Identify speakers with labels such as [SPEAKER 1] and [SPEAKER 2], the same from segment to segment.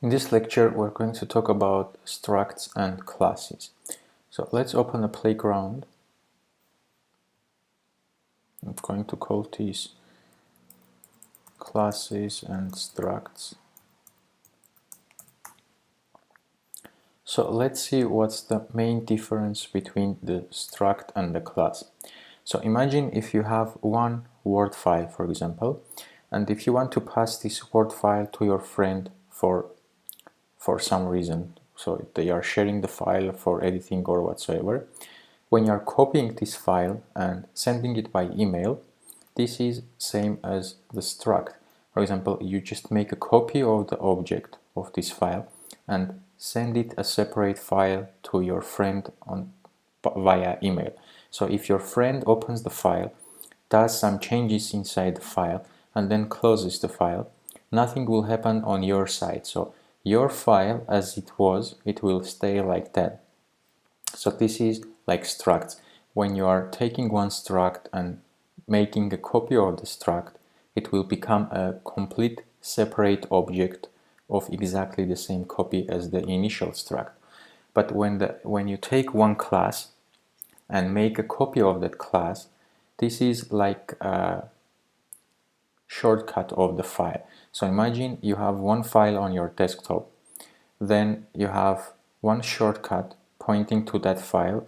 [SPEAKER 1] In this lecture, we're going to talk about structs and classes. So let's open a playground. I'm going to call these classes and structs. So let's see what's the main difference between the struct and the class. So imagine if you have one Word file, for example, and if you want to pass this Word file to your friend for some reason, so they are sharing the file for editing or whatsoever, when you are copying this file and sending it by email, this is same as the struct. For example, you just make a copy of the object of this file and send it a separate file to your friend via email. So if your friend opens the file, does some changes inside the file, and then closes the file, nothing will happen on your side. So your file as it was, it will stay like that. So this is like structs. When you are taking one struct and making a copy of the struct, it will become a complete separate object of exactly the same copy as the initial struct. But when you take one class and make a copy of that class, this is like a shortcut of the file. So imagine you have one file on your desktop, then you have one shortcut pointing to that file,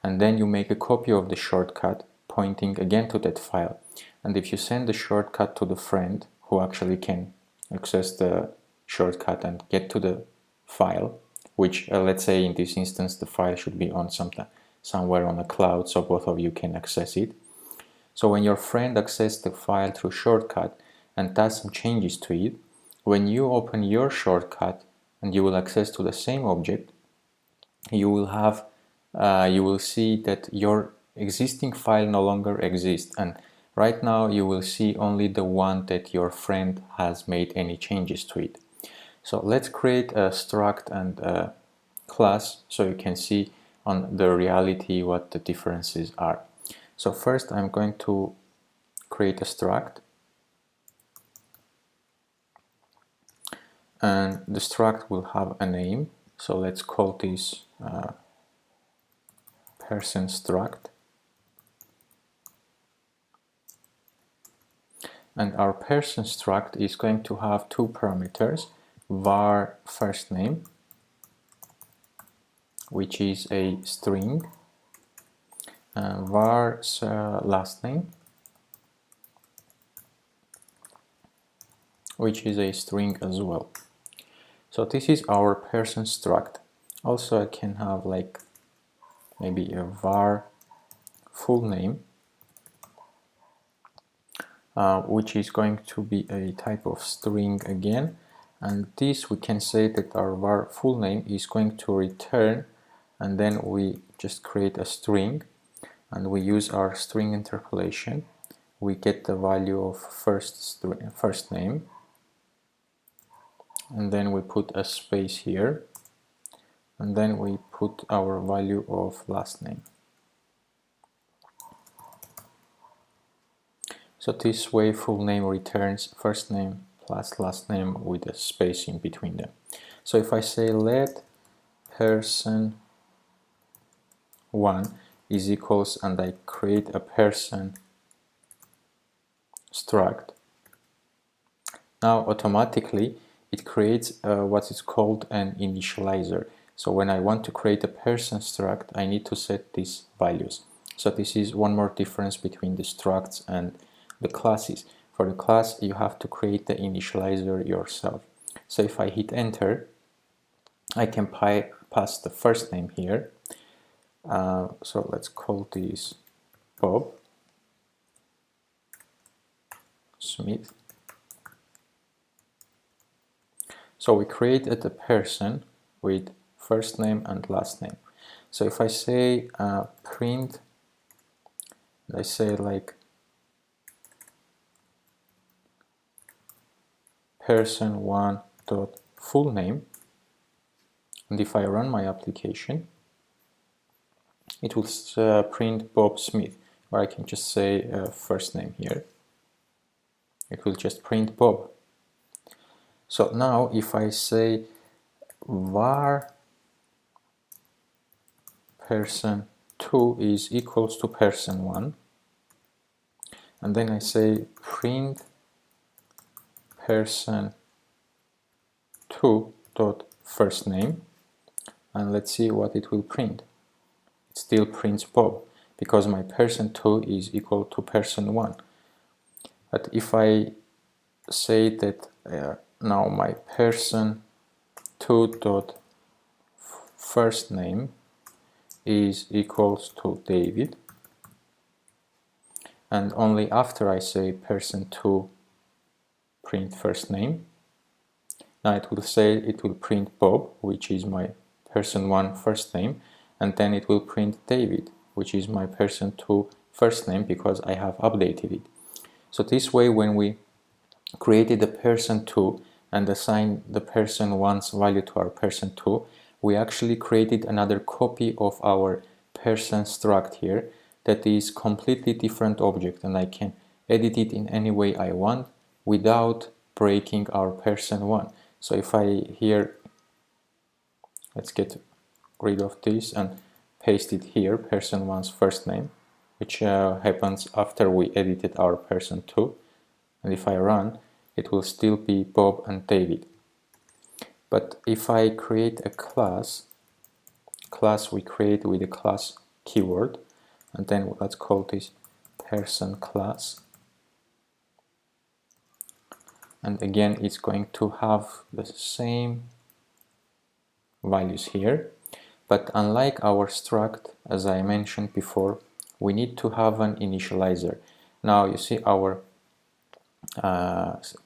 [SPEAKER 1] and then you make a copy of the shortcut pointing again to that file. And if you send the shortcut to the friend who actually can access the shortcut and get to the file, which let's say in this instance the file should be on somewhere on a cloud so both of you can access it. So when your friend accesses the file through shortcut and does some changes to it, when you open your shortcut and you will access to the same object, you will see that your existing file no longer exists, and right now you will see only the one that your friend has made any changes to it. So let's create a struct and a class so you can see on the reality what the differences are. So first I'm going to create a struct, and the struct will have a name. So let's call this person struct, and our person struct is going to have two parameters: var first name, which is a string, and var last name, which is a string as well. So this is our person struct. Also I can have like maybe a var full name, which is going to be a type of string again, and this we can say that our var full name is going to return, and then we just create a string and we use our string interpolation. We get the value of first name, and then we put a space here, and then we put our value of last name. So this way full name returns first name plus last name with a space in between them. So if I say let person1 is equals, and I create a person struct, now automatically it creates what is called an initializer. So when I want to create a person struct, I need to set these values. So this is one more difference between the structs and the classes. For the class, you have to create the initializer yourself. So if I hit enter, I can pass the first name here. So let's call this Bob Smith. So we created a person with first name and last name. So if I say print, I say like person1 dot full name, and if I run my application, it will print Bob Smith, or I can just say first name here. It will just print Bob. So now if I say var person2 is equals to person1, and then I say print person2 dot first name, and let's see what it will print. It still prints Bob because my person2 is equal to person1. But if I say that now my person2 dot first name is equals to David, and only after I say person2 print first name, now it will say it will print Bob, which is my person1 first name, and then it will print David, which is my person2 first name, because I have updated it. So this way, when we created the person2 and assigned the person1's value to our person2, we actually created another copy of our person struct here that is completely different object, and I can edit it in any way I want without breaking our person1. So if I here, let's get rid of this and paste it here, person1's first name, which happens after we edited our person2, and if I run, it will still be Bob and David. But if I create a class we create with a class keyword, and then let's call this person class, and again it's going to have the same values here, but unlike our struct, as I mentioned before, we need to have an initializer. Now you see our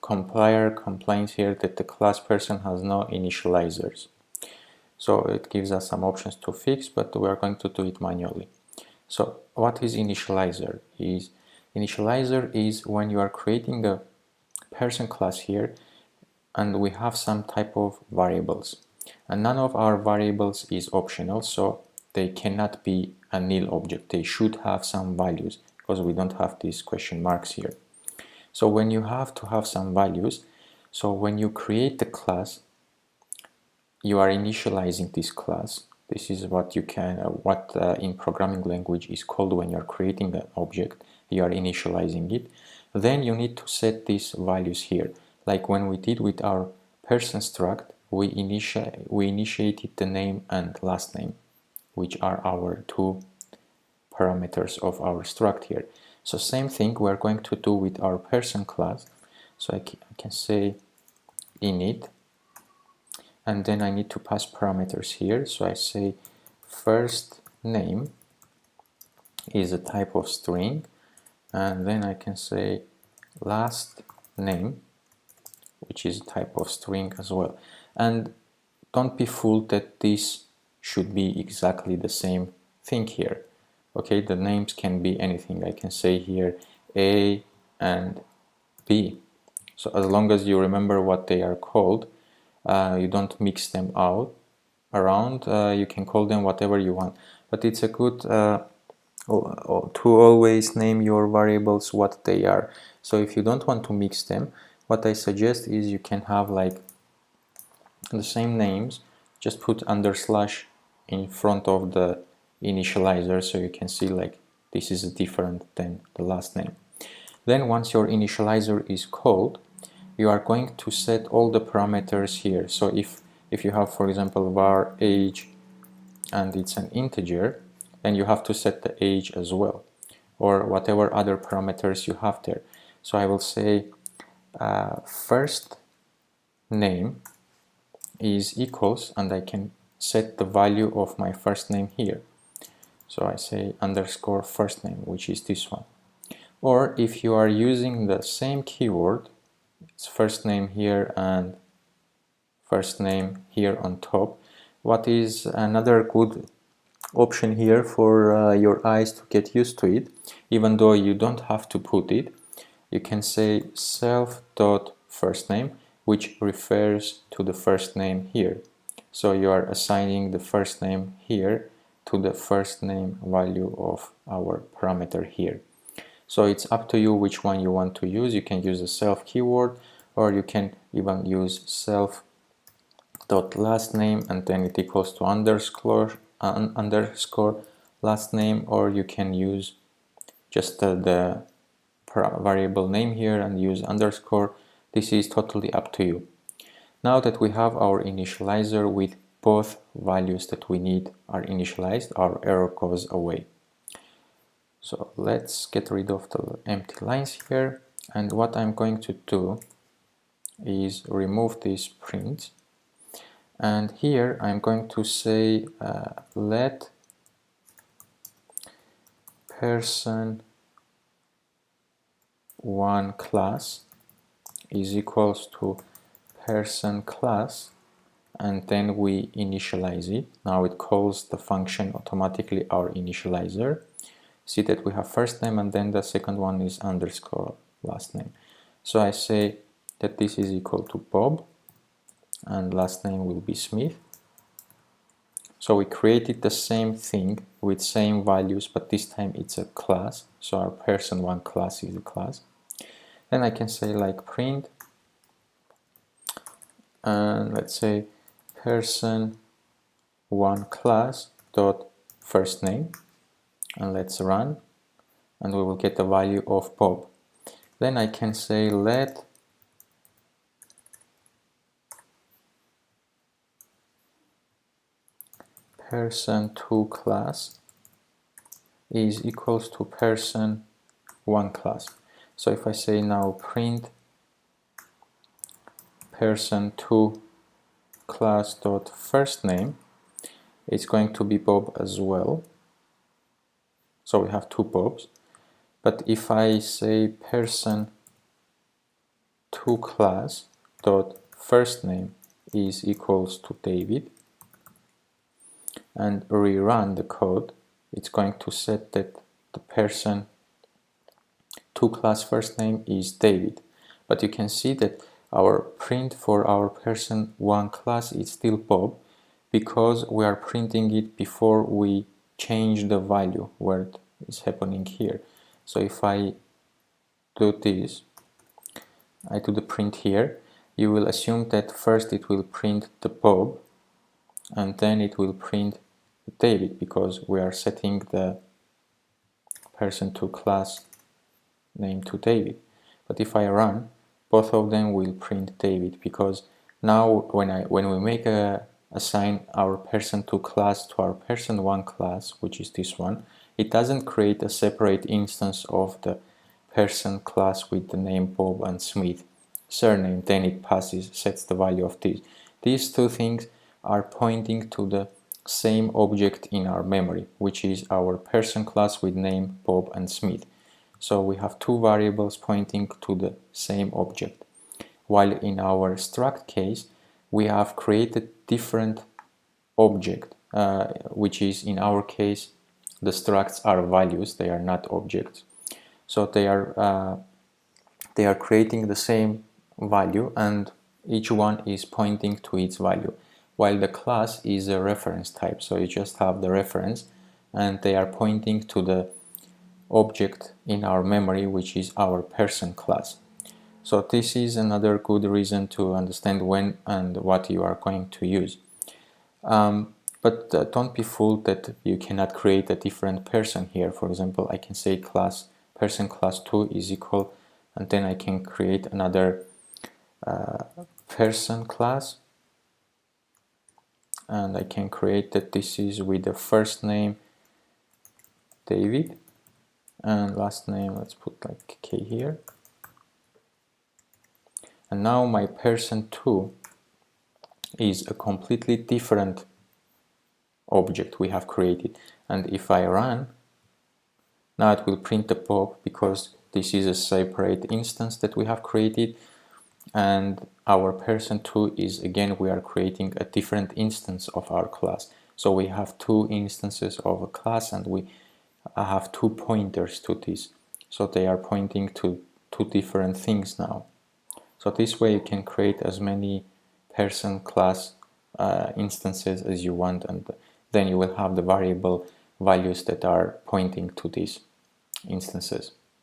[SPEAKER 1] compiler complains here that the class person has no initializers. So it gives us some options to fix, but we are going to do it manually. So what is initializer? Initializer is when you are creating a person class here and we have some type of variables, and none of our variables is optional, so they cannot be a nil object. They should have some values because we don't have these question marks here. So when you have to have some values, so when you create the class, you are initializing this class. This is what you can, in programming language is called when you are creating an object, you are initializing it. Then you need to set these values here. Like when we did with our person struct, we initiated the name and last name, which are our two parameters of our struct here. So same thing we're going to do with our person class. So I can say init, and then I need to pass parameters here. So I say first name is a type of string, and then I can say last name, which is a type of string as well. And don't be fooled that this should be exactly the same thing here. Okay, the names can be anything. I can say here A and B. So as long as you remember what they are called, you don't mix them around, you can call them whatever you want. But it's a good to always name your variables what they are. So if you don't want to mix them, what I suggest is you can have like the same names, just put / in front of the initializer, so you can see like this is different than the last name. Then once your initializer is called, you are going to set all the parameters here. So if you have, for example, var age and it's an integer, then you have to set the age as well, or whatever other parameters you have there. So I will say first name is equals, and I can set the value of my first name here. So I say underscore first name, which is this one. Or if you are using the same keyword, it's first name here and first name here on top. What is another good option here for your eyes to get used to it, even though you don't have to put it, you can say self.firstname, which refers to the first name here. So you are assigning the first name here to the first name value of our parameter here. So it's up to you which one you want to use. You can use the self keyword, or you can even use self dot last name and then it equals to underscore last name, or you can use just the variable name here and use underscore. This is totally up to you. Now that we have our initializer with both values that we need are initialized, our error goes away. So let's get rid of the empty lines here, and what I'm going to do is remove this print, and here I'm going to say let person one class is equals to person class, and then we initialize it. Now it calls the function automatically our initializer. See that we have first name and then the second one is underscore last name. So I say that this is equal to Bob and last name will be Smith. So we created the same thing with same values, but this time it's a class. So our person one class is a class. Then I can say like print, and let's say person one class dot first name, and let's run, and we will get the value of Bob. Then I can say let person two class is equals to person one class. So if I say now print person two class dot first name, it's going to be Bob as well. So we have two Bobs. But if I say person two class dot first name is equals to David and rerun the code, it's going to set that the person two class first name is David. But you can see that our print for our person one class is still Bob, because we are printing it before we change the value where it is happening here. So if I do this, I do the print here, you will assume that first it will print the Bob and then it will print David, because we are setting the person to class name to David. But if I run, both of them will print David, because now when we make assign our person to class to our person one class, which is this one, it doesn't create a separate instance of the person class with the name Bob and Smith surname. Then it sets the value of this. These two things are pointing to the same object in our memory, which is our person class with name Bob and Smith. So we have two variables pointing to the same object. While in our struct case, we have created different object, which is in our case, the structs are values, they are not objects. So they are creating the same value and each one is pointing to its value. While the class is a reference type, so you just have the reference and they are pointing to the object in our memory, which is our person class. So this is another good reason to understand when and what you are going to use. But don't be fooled that you cannot create a different person here. For example, I can say class person class 2 is equal, and then I can create another person class, and I can create that this is with the first name David and last name, let's put like K here. And now my person 2 is a completely different object we have created, and if I run, now it will print the Bob, because this is a separate instance that we have created, and our person 2 is, again, we are creating a different instance of our class. So we have two instances of a class and we have two pointers to this, so they are pointing to two different things now. So this way you can create as many person class instances as you want, and then you will have the variable values that are pointing to these instances.